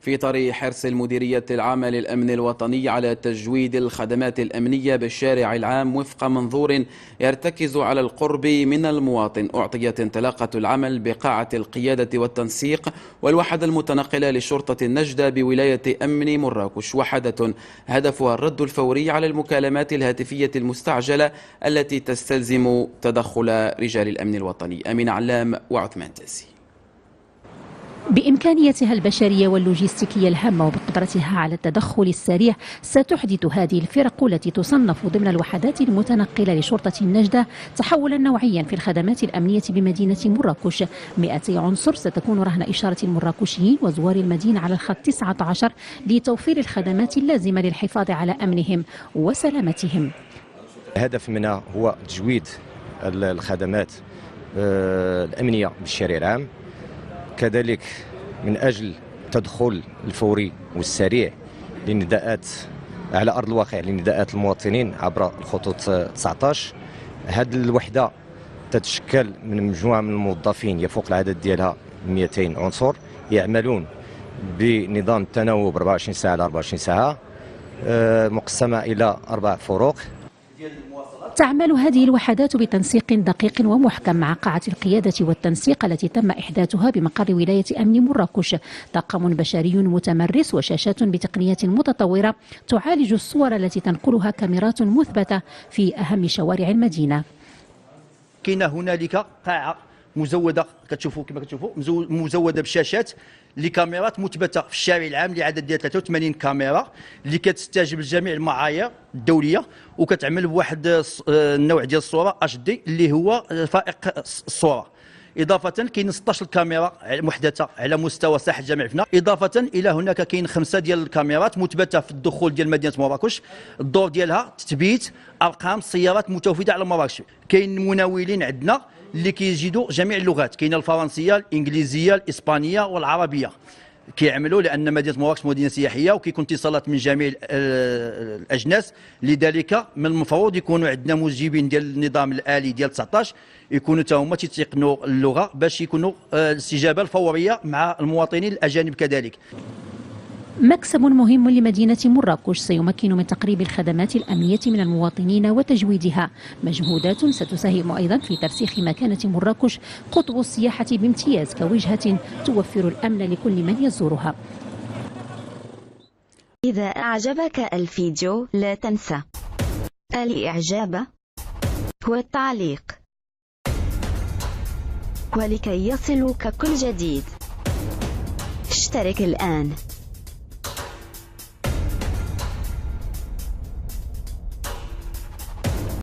في إطار حرص المديرية العامة للأمن الوطني على تجويد الخدمات الأمنية بالشارع العام وفق منظور يرتكز على القرب من المواطن، أعطيت انطلاقة العمل بقاعة القيادة والتنسيق والوحدة المتنقلة لشرطة النجدة بولاية أمن مراكش، وحدة هدفها الرد الفوري على المكالمات الهاتفية المستعجلة التي تستلزم تدخل رجال الأمن الوطني. أمين علام وعثمان تاسي. بإمكانيتها البشرية واللوجستيكية الهامة وبقدرتها على التدخل السريع، ستحدث هذه الفرق التي تصنف ضمن الوحدات المتنقلة لشرطة النجدة تحولا نوعيا في الخدمات الأمنية بمدينة مراكش. 200 عنصر ستكون رهن إشارة المراكشيين وزوار المدينة على الخط 19 لتوفير الخدمات اللازمة للحفاظ على أمنهم وسلامتهم. الهدف منها هو تجويد الخدمات الأمنية بالشارع العام، كذلك من أجل التدخل الفوري والسريع لنداءات على أرض الواقع لنداءات المواطنين عبر الخطوط 19. هذه الوحدة تتشكل من مجموعة من الموظفين يفوق العدد ديالها 200 عنصر يعملون بنظام التناوب 24 ساعة على 24 ساعة، مقسمة إلى 4 فروق. تعمل هذه الوحدات بتنسيق دقيق ومحكم مع قاعة القيادة والتنسيق التي تم إحداثها بمقر ولاية أمن مراكش. طاقم بشري متمرس وشاشات بتقنيات متطورة تعالج الصور التي تنقلها كاميرات مثبتة في أهم شوارع المدينة. كاين هنالك قاعة مزودة كتشوفوا كما كتشوفوا مزودة بشاشات لكاميرات مثبته في الشارع العام لعدد ديال 83 كاميرا اللي كتستجيب لجميع المعايير الدوليه وكتعمل بواحد النوع ديال الصوره اتش دي اللي هو فائق الصوره. اضافه كاين 16 كاميرا محدثه على مستوى ساحه جامع فنا. اضافه الى هناك كاين 5 ديال الكاميرات مثبته في الدخول ديال مدينه مراكش، الدور ديالها تثبيت ارقام السيارات المتوافده على مراكش. كاين مناولين عندنا اللي كيجيدوا جميع اللغات، كاينه الفرنسيه الانجليزيه الاسبانيه والعربيه كيعملوا، لان مدينه مراكش مدينه سياحيه وكيكون اتصالات من جميع الاجناس، لذلك من المفروض يكونوا عندنا مجيبين ديال النظام الالي ديال 19 يكونوا حتى هما تيتقنوا اللغه باش يكونوا الاستجابه الفوريه مع المواطنين الاجانب كذلك. مكسب مهم لمدينة مراكش سيمكن من تقريب الخدمات الأمنية من المواطنين وتجويدها، مجهودات ستساهم أيضا في ترسيخ مكانة مراكش قطب السياحة بامتياز كوجهة توفر الأمن لكل من يزورها. إذا أعجبك الفيديو لا تنسى الإعجاب والتعليق، ولكي يصلك كل جديد اشترك الآن.